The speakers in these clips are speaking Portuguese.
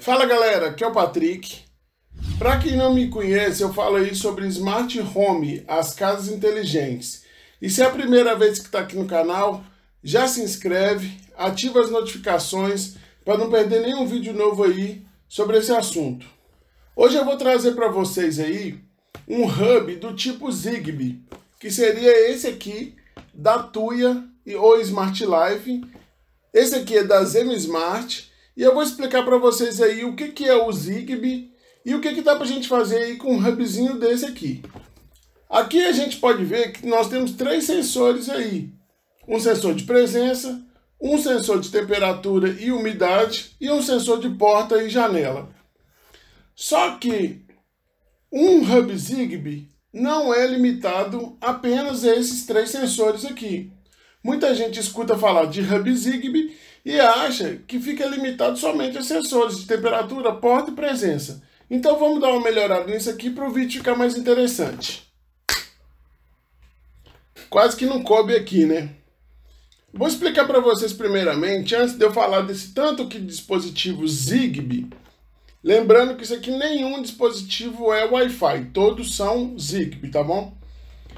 Fala galera, aqui é o Patrick. Para quem não me conhece, eu falo aí sobre Smart Home, as casas inteligentes. E se é a primeira vez que está aqui no canal, já se inscreve, ativa as notificações para não perder nenhum vídeo novo aí sobre esse assunto. Hoje eu vou trazer para vocês aí um hub do tipo Zigbee, que seria esse aqui da Tuya ou Smart Life. Esse aqui é da ZMSmart. E eu vou explicar para vocês aí o que é o Zigbee e o que dá para a gente fazer aí com um hubzinho desse aqui. Aqui a gente pode ver que nós temos três sensores aí. Um sensor de presença, um sensor de temperatura e umidade e um sensor de porta e janela. Só que um hub Zigbee não é limitado apenas a esses três sensores aqui. Muita gente escuta falar de hub Zigbee e acha que fica limitado somente a sensores de temperatura, porta e presença. Então vamos dar uma melhorada nisso aqui para o vídeo ficar mais interessante. Quase que não coube aqui, né? Vou explicar para vocês primeiramente, antes de eu falar desse tanto que dispositivo Zigbee. Lembrando que isso aqui nenhum dispositivo é Wi-Fi, todos são Zigbee, tá bom?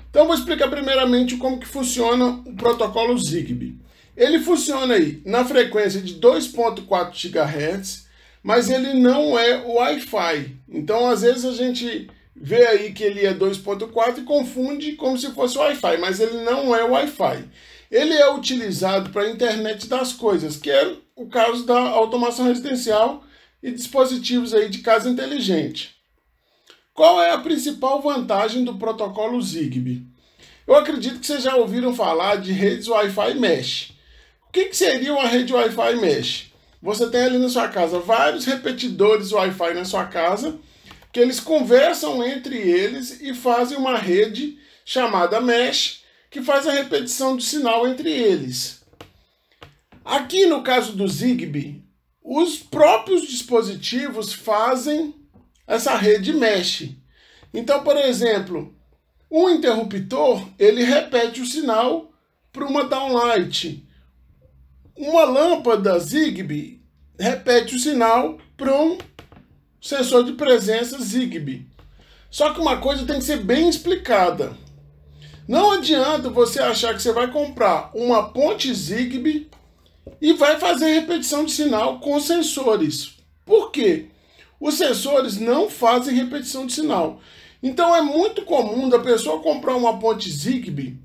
Então vou explicar primeiramente como que funciona o protocolo Zigbee. Ele funciona aí na frequência de 2.4 GHz, mas ele não é Wi-Fi. Então às vezes a gente vê aí que ele é 2.4 e confunde como se fosse Wi-Fi, mas ele não é Wi-Fi. Ele é utilizado para a internet das coisas, que é o caso da automação residencial e dispositivos aí de casa inteligente. Qual é a principal vantagem do protocolo Zigbee? Eu acredito que vocês já ouviram falar de redes Wi-Fi Mesh. O que seria uma rede Wi-Fi Mesh? Você tem ali na sua casa vários repetidores Wi-Fi na sua casa, que eles conversam entre eles e fazem uma rede chamada Mesh, que faz a repetição do sinal entre eles. Aqui no caso do Zigbee, os próprios dispositivos fazem essa rede Mesh. Então, por exemplo, um interruptor, ele repete o sinal para uma downlight. Uma lâmpada Zigbee repete o sinal para um sensor de presença Zigbee. Só que uma coisa tem que ser bem explicada. Não adianta você achar que você vai comprar uma ponte Zigbee e vai fazer repetição de sinal com sensores. Por quê? Os sensores não fazem repetição de sinal. Então é muito comum da pessoa comprar uma ponte Zigbee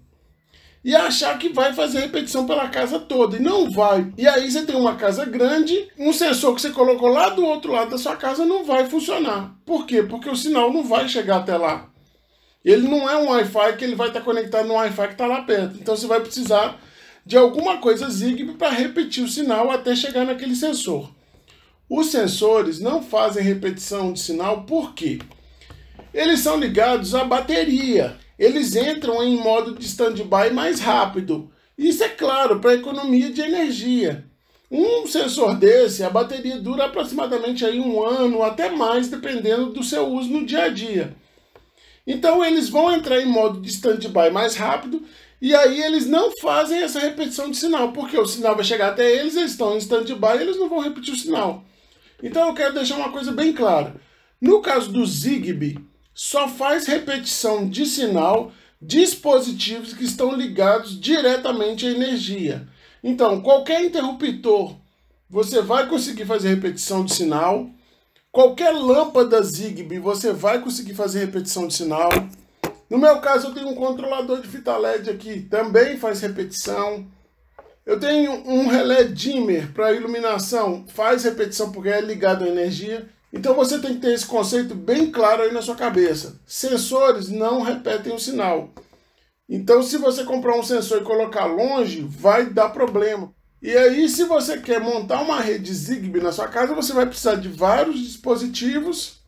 e achar que vai fazer repetição pela casa toda, e não vai. E aí você tem uma casa grande, um sensor que você colocou lá do outro lado da sua casa não vai funcionar. Por quê? Porque o sinal não vai chegar até lá. Ele não é um Wi-Fi que ele vai estar conectado no Wi-Fi que está lá perto. Então você vai precisar de alguma coisa Zigbee para repetir o sinal até chegar naquele sensor. Os sensores não fazem repetição de sinal, por quê? Eles são ligados à bateria. Eles entram em modo de stand-by mais rápido. Isso é claro, para economia de energia. Um sensor desse, a bateria dura aproximadamente aí 1 ano, até mais, dependendo do seu uso no dia a dia. Então eles vão entrar em modo de stand-by mais rápido, e aí eles não fazem essa repetição de sinal, porque o sinal vai chegar até eles, eles estão em stand-by, eles não vão repetir o sinal. Então eu quero deixar uma coisa bem clara. No caso do Zigbee, só faz repetição de sinal dispositivos que estão ligados diretamente à energia. Então, qualquer interruptor, você vai conseguir fazer repetição de sinal. Qualquer lâmpada Zigbee, você vai conseguir fazer repetição de sinal. No meu caso, eu tenho um controlador de fita LED aqui, também faz repetição. Eu tenho um relé dimmer para iluminação, faz repetição porque é ligado à energia. Então você tem que ter esse conceito bem claro aí na sua cabeça. Sensores não repetem o sinal. Então se você comprar um sensor e colocar longe, vai dar problema. E aí se você quer montar uma rede Zigbee na sua casa, você vai precisar de vários dispositivos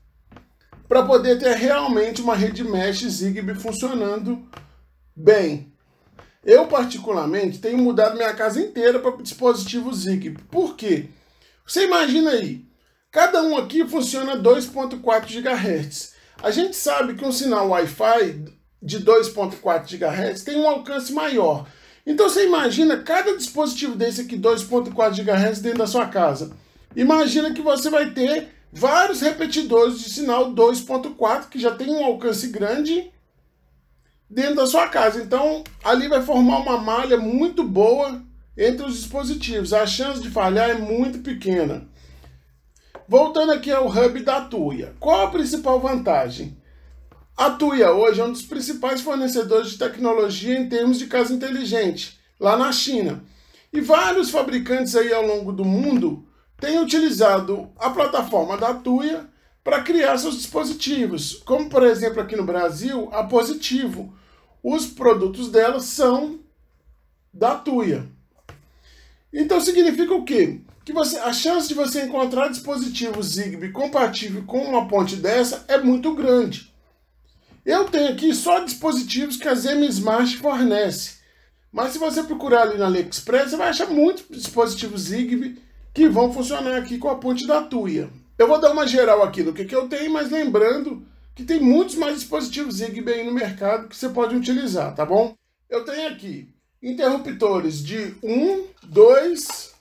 para poder ter realmente uma rede Mesh Zigbee funcionando bem. Eu particularmente tenho mudado minha casa inteira para dispositivos Zigbee. Por quê? Você imagina aí. Cada um aqui funciona 2.4 GHz. A gente sabe que um sinal Wi-Fi de 2.4 GHz tem um alcance maior. Então você imagina cada dispositivo desse aqui 2.4 GHz dentro da sua casa. Imagina que você vai ter vários repetidores de sinal 2.4 que já tem um alcance grande dentro da sua casa. Então, ali vai formar uma malha muito boa entre os dispositivos. A chance de falhar é muito pequena. Voltando aqui ao hub da Tuya. Qual a principal vantagem? A Tuya hoje é um dos principais fornecedores de tecnologia em termos de casa inteligente, lá na China. E vários fabricantes aí ao longo do mundo têm utilizado a plataforma da Tuya para criar seus dispositivos. Como, por exemplo, aqui no Brasil, a Positivo. Os produtos dela são da Tuya. Então significa o quê? Que a chance de você encontrar dispositivo Zigbee compatível com uma ponte dessa é muito grande. Eu tenho aqui só dispositivos que a ZMSmart fornece. Mas se você procurar ali na AliExpress, você vai achar muitos dispositivos Zigbee que vão funcionar aqui com a ponte da Tuya. Eu vou dar uma geral aqui do que eu tenho, mas lembrando que tem muitos mais dispositivos Zigbee aí no mercado que você pode utilizar, tá bom? Eu tenho aqui interruptores de 1, 2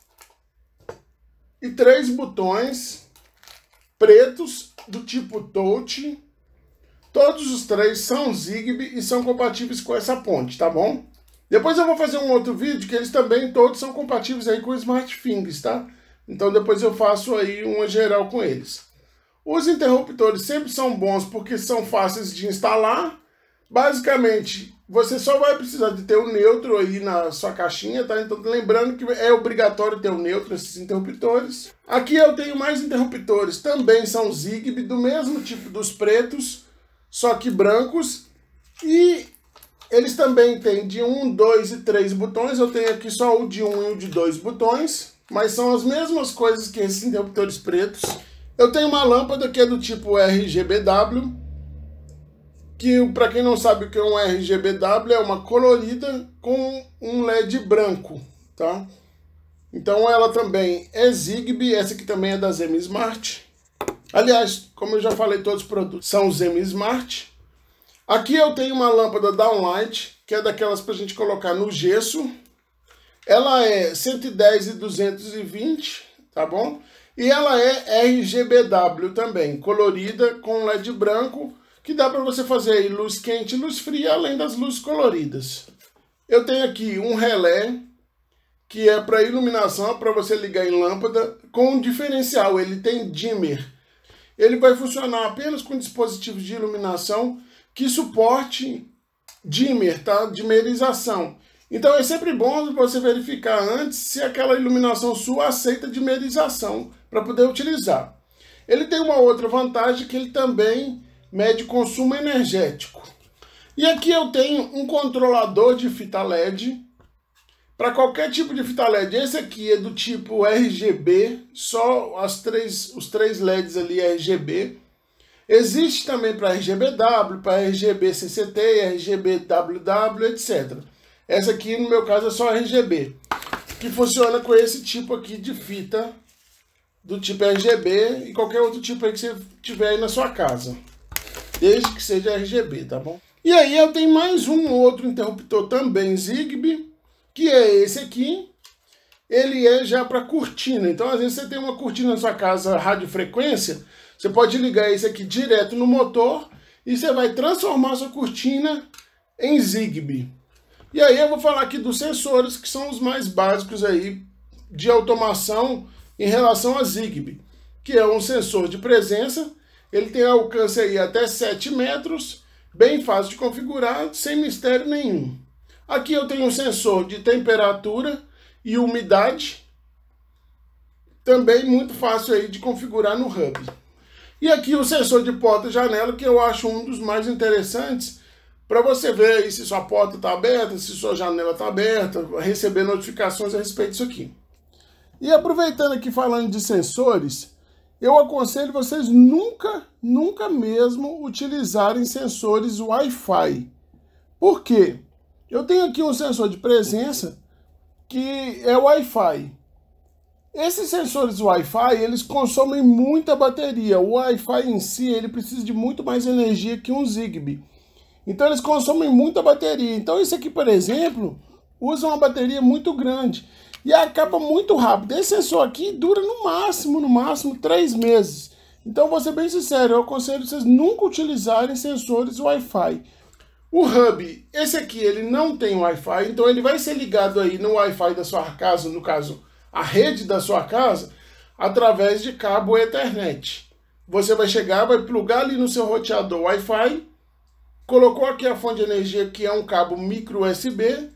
e 3 botões pretos do tipo touch. Todos os 3 são Zigbee e são compatíveis com essa ponte, tá bom? Depois eu vou fazer um outro vídeo que eles também todos são compatíveis aí com o SmartThings, tá? Então depois eu faço aí uma geral com eles. Os interruptores sempre são bons porque são fáceis de instalar. Basicamente, você só vai precisar de ter o neutro aí na sua caixinha, tá? Então lembrando que é obrigatório ter o neutro nesses interruptores. Aqui eu tenho mais interruptores, também são Zigbee, do mesmo tipo dos pretos, só que brancos. E eles também têm de 1, 2 e 3 botões. Eu tenho aqui só o de 1 e o de 2 botões, mas são as mesmas coisas que esses interruptores pretos. Eu tenho uma lâmpada que é do tipo RGBW, que para quem não sabe o que é um RGBW, é uma colorida com um LED branco, tá? Então ela também é Zigbee, essa aqui também é da ZMSmart. Aliás, como eu já falei, todos os produtos são ZMSmart. Aqui eu tenho uma lâmpada Downlight, que é daquelas para a gente colocar no gesso. Ela é 110 e 220, tá bom? E ela é RGBW também, colorida com LED branco, que dá para você fazer aí luz quente e luz fria, além das luzes coloridas. Eu tenho aqui um relé, que é para iluminação, para você ligar em lâmpada, com um diferencial, ele tem dimmer. Ele vai funcionar apenas com dispositivos de iluminação que suporte dimmer, tá? Dimmerização. Então é sempre bom você verificar antes se aquela iluminação sua aceita dimmerização para poder utilizar. Ele tem uma outra vantagem, que ele também mede consumo energético. E aqui eu tenho um controlador de fita LED para qualquer tipo de fita LED. Esse aqui é do tipo RGB, só os três LEDs ali RGB. Existe também para RGBW, para RGB CCT, RGB WW, etc. Essa aqui, no meu caso, é só RGB, que funciona com esse tipo aqui de fita, do tipo RGB e qualquer outro tipo aí que você tiver aí na sua casa, desde que seja RGB, tá bom? E aí eu tenho mais um outro interruptor também Zigbee, que é esse aqui. Ele é já para cortina, então às vezes você tem uma cortina na sua casa radiofrequência, você pode ligar esse aqui direto no motor e você vai transformar a sua cortina em Zigbee. E aí eu vou falar aqui dos sensores, que são os mais básicos aí de automação em relação a Zigbee, que é um sensor de presença. Ele tem alcance aí até 7 metros, bem fácil de configurar, sem mistério nenhum. Aqui eu tenho um sensor de temperatura e umidade, também muito fácil aí de configurar no hub. E aqui o sensor de porta e janela, que eu acho um dos mais interessantes, para você ver aí se sua porta está aberta, se sua janela está aberta, receber notificações a respeito disso aqui. E aproveitando aqui falando de sensores, eu aconselho vocês nunca mesmo utilizarem sensores Wi-Fi. Por quê? Eu tenho aqui um sensor de presença que é Wi-Fi. Esses sensores Wi-Fi, eles consomem muita bateria. O Wi-Fi em si, ele precisa de muito mais energia que um Zigbee. Então eles consomem muita bateria. Então esse aqui, por exemplo, usa uma bateria muito grande. e acaba muito rápido. Esse sensor aqui dura no máximo 3 meses. Então, vou ser bem sincero, eu aconselho vocês nunca utilizarem sensores Wi-Fi. O hub, esse aqui, ele não tem Wi-Fi, então ele vai ser ligado aí no Wi-Fi da sua casa, no caso, a rede da sua casa, através de cabo Ethernet. Você vai chegar, vai plugar ali no seu roteador Wi-Fi, colocou aqui a fonte de energia, que é um cabo micro USB,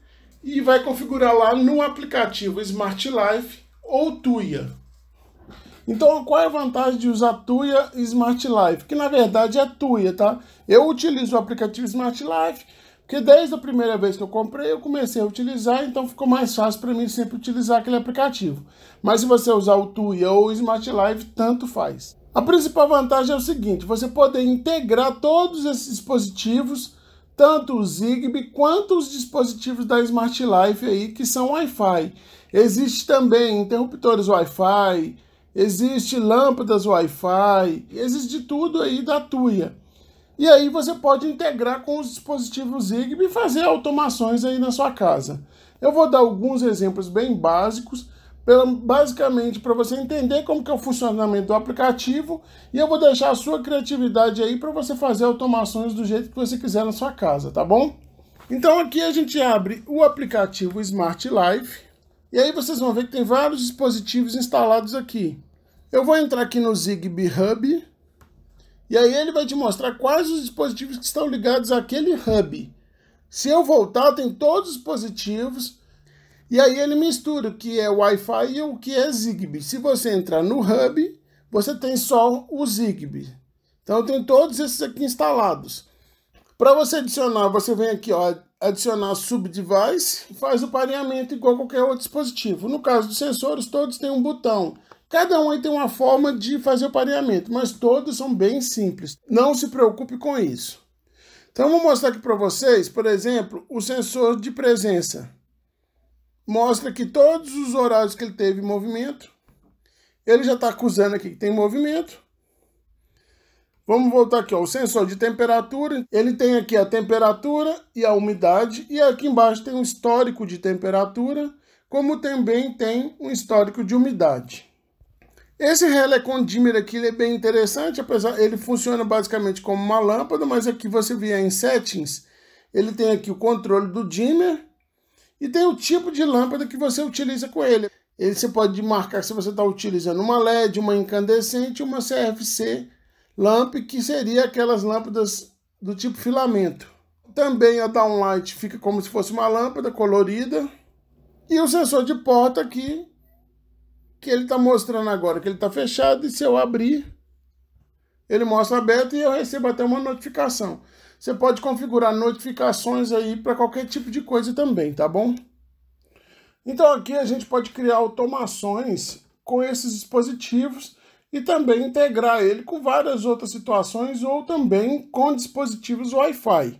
e vai configurar lá no aplicativo Smart Life ou Tuya. Então, qual é a vantagem de usar Tuya e Smart Life? Que na verdade é Tuya, tá? Eu utilizo o aplicativo Smart Life, porque desde a primeira vez que eu comprei, eu comecei a utilizar, então ficou mais fácil para mim sempre utilizar aquele aplicativo. Mas se você usar o Tuya ou o Smart Life, tanto faz. A principal vantagem é o seguinte, você poder integrar todos esses dispositivos, tanto o Zigbee quanto os dispositivos da Smart Life aí, que são Wi-Fi. Existe também interruptores Wi-Fi, existe lâmpadas Wi-Fi, existe de tudo aí da Tuya. E aí você pode integrar com os dispositivos Zigbee e fazer automações aí na sua casa. Eu vou dar alguns exemplos bem básicos, basicamente para você entender como que é o funcionamento do aplicativo, e eu vou deixar a sua criatividade aí para você fazer automações do jeito que você quiser na sua casa, tá bom? Então aqui a gente abre o aplicativo Smart Life, e aí vocês vão ver que tem vários dispositivos instalados aqui. Eu vou entrar aqui no Zigbee Hub, e aí ele vai te mostrar quais os dispositivos que estão ligados àquele hub. Se eu voltar, tem todos os dispositivos, e aí ele mistura o que é Wi-Fi e o que é Zigbee. Se você entrar no hub, você tem só o Zigbee. Então tem todos esses aqui instalados. Para você adicionar, você vem aqui, ó, adicionar subdevice e faz o pareamento igual a qualquer outro dispositivo. No caso dos sensores, todos têm um botão. Cada um aí tem uma forma de fazer o pareamento, mas todos são bem simples. Não se preocupe com isso. Então eu vou mostrar aqui para vocês, por exemplo, o sensor de presença. Mostra aqui todos os horários que ele teve em movimento. Ele já está acusando aqui que tem movimento. Vamos voltar aqui, ó, o sensor de temperatura. Ele tem aqui a temperatura e a umidade. E aqui embaixo tem um histórico de temperatura, como também tem um histórico de umidade. Esse relé com dimmer aqui ele é bem interessante, apesar ele funciona basicamente como uma lâmpada, mas aqui você vier em Settings, ele tem aqui o controle do dimmer e tem o tipo de lâmpada que você utiliza com ele. Você pode marcar se você está utilizando uma LED, uma incandescente, uma CFC lamp, que seria aquelas lâmpadas do tipo filamento. Também a downlight fica como se fosse uma lâmpada colorida. E o sensor de porta aqui, que ele está mostrando agora que ele está fechado, e se eu abrir, ele mostra aberto e eu recebo até uma notificação. Você pode configurar notificações aí para qualquer tipo de coisa também, tá bom? Então aqui a gente pode criar automações com esses dispositivos e também integrar ele com várias outras situações ou também com dispositivos Wi-Fi.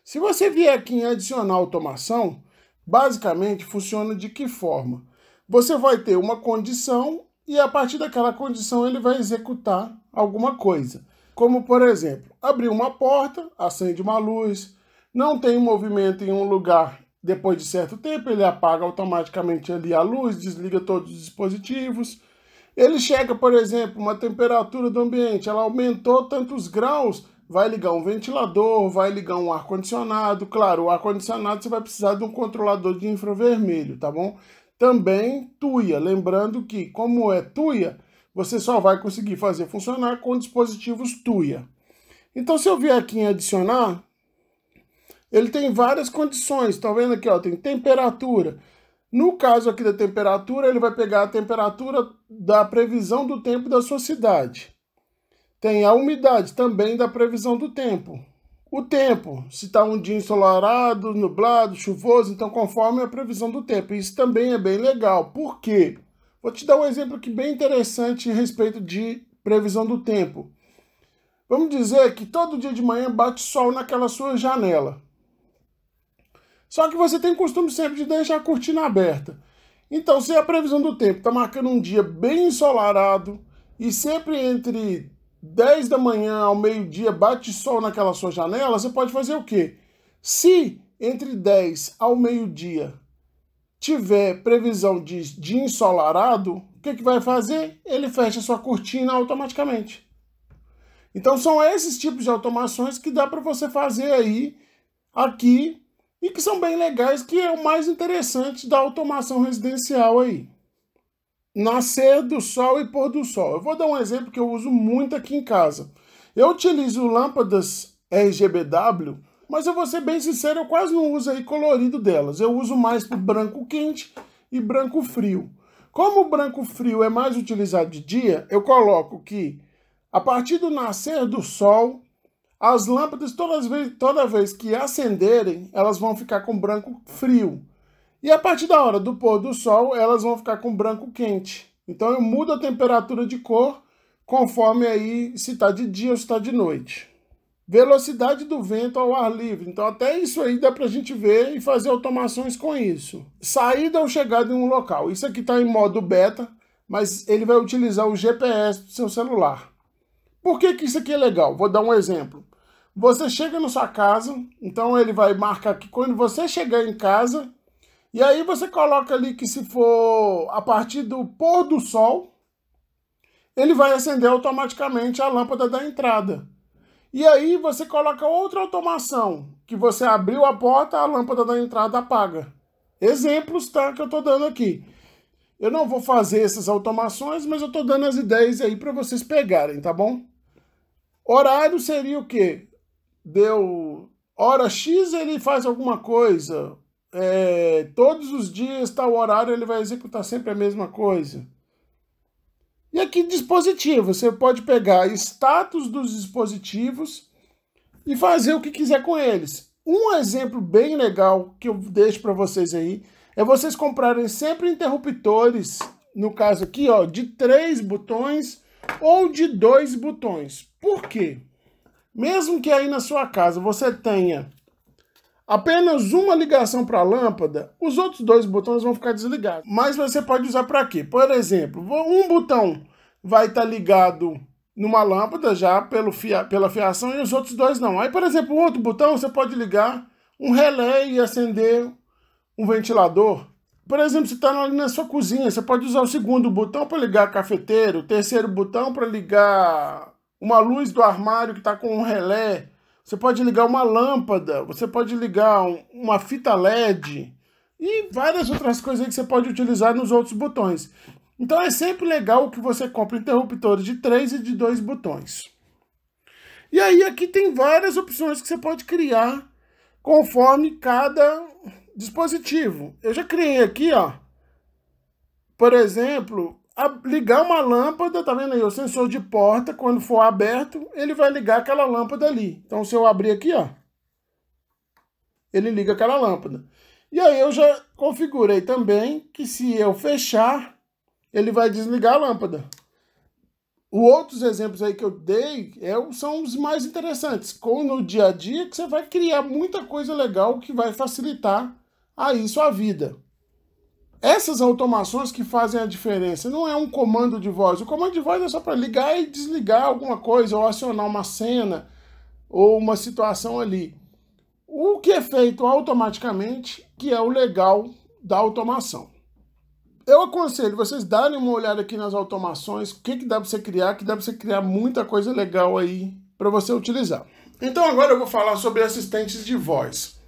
Se você vier aqui em adicionar automação, basicamente funciona de que forma? Você vai ter uma condição e a partir daquela condição ele vai executar alguma coisa. Como, por exemplo, abrir uma porta, acende uma luz, não tem movimento em um lugar depois de certo tempo, ele apaga automaticamente ali a luz, desliga todos os dispositivos. Ele chega, por exemplo, uma temperatura do ambiente, ela aumentou tantos graus, vai ligar um ventilador, vai ligar um ar-condicionado. Claro, o ar-condicionado você vai precisar de um controlador de infravermelho, tá bom? Também Tuya, lembrando que, como é Tuya, você só vai conseguir fazer funcionar com dispositivos Tuya. Então, se eu vier aqui em adicionar, ele tem várias condições. Tá vendo aqui, ó, tem temperatura. No caso aqui da temperatura, ele vai pegar a temperatura da previsão do tempo da sua cidade. Tem a umidade também da previsão do tempo. O tempo, se está um dia ensolarado, nublado, chuvoso, então conforme a previsão do tempo. Isso também é bem legal. Por quê? Vou te dar um exemplo aqui bem interessante a respeito de previsão do tempo. Vamos dizer que todo dia de manhã bate sol naquela sua janela. Só que você tem costume sempre de deixar a cortina aberta. Então, se a previsão do tempo está marcando um dia bem ensolarado e sempre entre 10 da manhã ao meio-dia bate sol naquela sua janela, você pode fazer o quê? Se entre 10 ao meio-dia tiver previsão de dia ensolarado, o que vai fazer? Ele fecha a sua cortina automaticamente. Então são esses tipos de automações que dá para você fazer aí, aqui, e que são bem legais, que é o mais interessante da automação residencial aí. Nascer do sol e pôr do sol. Eu vou dar um exemplo que eu uso muito aqui em casa. Eu utilizo lâmpadas RGBW, mas eu vou ser bem sincero, eu quase não uso aí colorido delas. Eu uso mais para branco quente e branco frio. Como o branco frio é mais utilizado de dia, eu coloco que a partir do nascer do sol, as lâmpadas toda vez que acenderem, elas vão ficar com branco frio. E a partir da hora do pôr do sol, elas vão ficar com branco quente. Então eu mudo a temperatura de cor conforme aí se está de dia ou se está de noite. Velocidade do vento ao ar livre. Então até isso aí dá para a gente ver e fazer automações com isso. Saída ou chegada em um local. Isso aqui está em modo beta, mas ele vai utilizar o GPS do seu celular. Por que isso aqui é legal? Vou dar um exemplo. Você chega na sua casa, então ele vai marcar que quando você chegar em casa, e aí você coloca ali que se for a partir do pôr do sol, ele vai acender automaticamente a lâmpada da entrada. E aí você coloca outra automação, que você abriu a porta, a lâmpada da entrada apaga. Exemplos, tá, que eu estou dando aqui. Eu não vou fazer essas automações, mas eu estou dando as ideias aí para vocês pegarem, tá bom? Horário seria o quê? Deu hora X, ele faz alguma coisa. Todos os dias, tal horário, ele vai executar sempre a mesma coisa. E aqui dispositivo, você pode pegar status dos dispositivos e fazer o que quiser com eles. Um exemplo bem legal que eu deixo para vocês aí é vocês comprarem sempre interruptores, no caso aqui, ó, de 3 botões ou de 2 botões. Por quê? Mesmo que aí na sua casa você tenha apenas uma ligação para a lâmpada, os outros 2 botões vão ficar desligados. Mas você pode usar para quê? Por exemplo, um botão vai estar ligado numa lâmpada já pela fiação e os outros 2 não. Aí, por exemplo, o outro botão você pode ligar um relé e acender um ventilador. Por exemplo, você está ali na sua cozinha, você pode usar o segundo botão para ligar cafeteiro, o terceiro botão para ligar uma luz do armário que está com um relé. Você pode ligar uma lâmpada, você pode ligar uma fita LED e várias outras coisas aí que você pode utilizar nos outros botões. Então é sempre legal que você compre interruptores de 3 e de 2 botões. E aí aqui tem várias opções que você pode criar conforme cada dispositivo. Eu já criei aqui, ó, por exemplo, ligar uma lâmpada, tá vendo aí? O sensor de porta, quando for aberto, ele vai ligar aquela lâmpada ali. Então, se eu abrir aqui, ó, ele liga aquela lâmpada. E aí eu já configurei também que se eu fechar, ele vai desligar a lâmpada. Os outros exemplos aí que eu dei são os mais interessantes. No dia a dia, que você vai criar muita coisa legal que vai facilitar aí sua vida. Essas automações que fazem a diferença não é um comando de voz. O comando de voz é só para ligar e desligar alguma coisa, ou acionar uma cena, ou uma situação ali. O que é feito automaticamente, que é o legal da automação. Eu aconselho vocês darem uma olhada aqui nas automações, o que dá para você criar, que dá para você criar muita coisa legal aí para você utilizar. Então agora eu vou falar sobre assistentes de voz.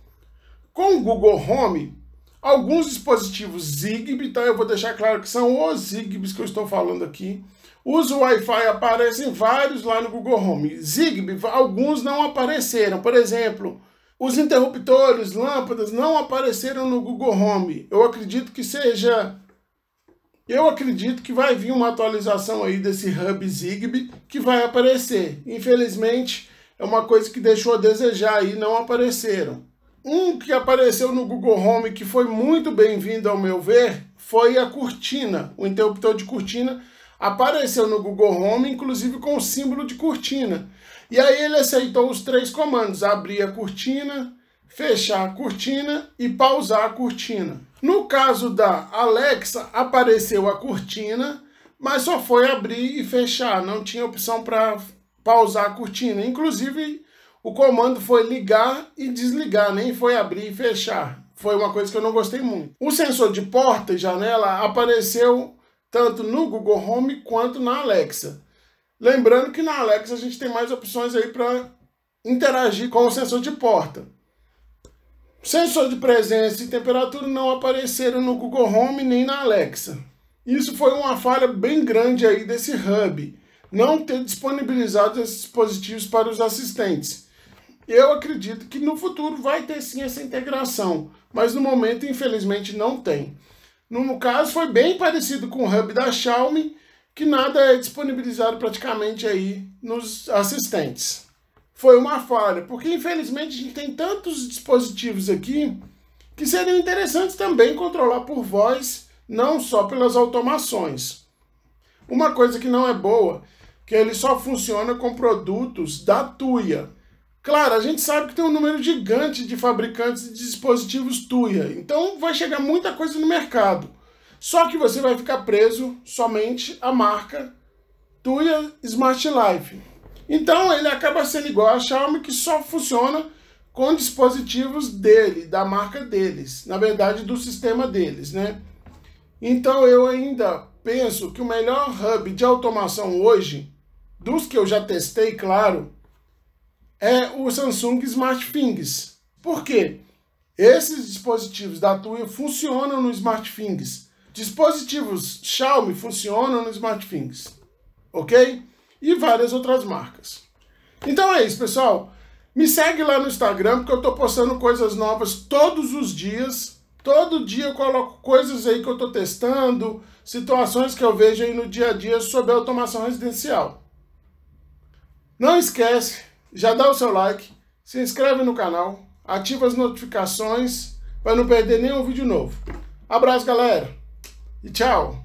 Com o Google Home, alguns dispositivos Zigbee, tá? Eu vou deixar claro que são os Zigbees que eu estou falando aqui. Os Wi-Fi aparecem vários lá no Google Home. Zigbee, alguns não apareceram. Por exemplo, os interruptores, lâmpadas não apareceram no Google Home. Eu acredito que vai vir uma atualização aí desse Hub Zigbee que vai aparecer. Infelizmente, é uma coisa que deixou a desejar e não apareceram. Um que apareceu no Google Home que foi muito bem-vindo ao meu ver foi a cortina. O interruptor de cortina apareceu no Google Home, inclusive com o símbolo de cortina. E aí ele aceitou os 3 comandos: abrir a cortina, fechar a cortina e pausar a cortina. No caso da Alexa, apareceu a cortina, mas só foi abrir e fechar. Não tinha opção para pausar a cortina. Inclusive, o comando foi ligar e desligar, nem foi abrir e fechar. foi uma coisa que eu não gostei muito. O sensor de porta e janela apareceu tanto no Google Home quanto na Alexa. Lembrando que na Alexa a gente tem mais opções aí para interagir com o sensor de porta. Sensor de presença e temperatura não apareceram no Google Home nem na Alexa. Isso foi uma falha bem grande aí desse hub, não ter disponibilizado esses dispositivos para os assistentes. Eu acredito que no futuro vai ter sim essa integração, mas no momento, infelizmente, não tem. No caso, foi bem parecido com o hub da Xiaomi, que nada é disponibilizado praticamente aí nos assistentes. Foi uma falha, porque infelizmente a gente tem tantos dispositivos aqui que seriam interessantes também controlar por voz, não só pelas automações. Uma coisa que não é boa, que ele só funciona com produtos da Tuya. Claro, a gente sabe que tem um número gigante de fabricantes de dispositivos Tuya, então vai chegar muita coisa no mercado. Só que você vai ficar preso somente à marca Tuya Smart Life. Então ele acaba sendo igual a Xiaomi, que só funciona com dispositivos dele, da marca deles, na verdade do sistema deles, né? Então eu ainda penso que o melhor hub de automação hoje, dos que eu já testei, claro, é o Samsung SmartThings. Por quê? Esses dispositivos da Tuya funcionam no SmartThings. Dispositivos Xiaomi funcionam no SmartThings. Ok? E várias outras marcas. Então é isso, pessoal. Me segue lá no Instagram, porque eu estou postando coisas novas todos os dias. Todo dia eu coloco coisas aí que eu estou testando, situações que eu vejo aí no dia a dia sobre a automação residencial. Não esquece, já dá o seu like, se inscreve no canal, ativa as notificações para não perder nenhum vídeo novo. Abraço, galera, e tchau!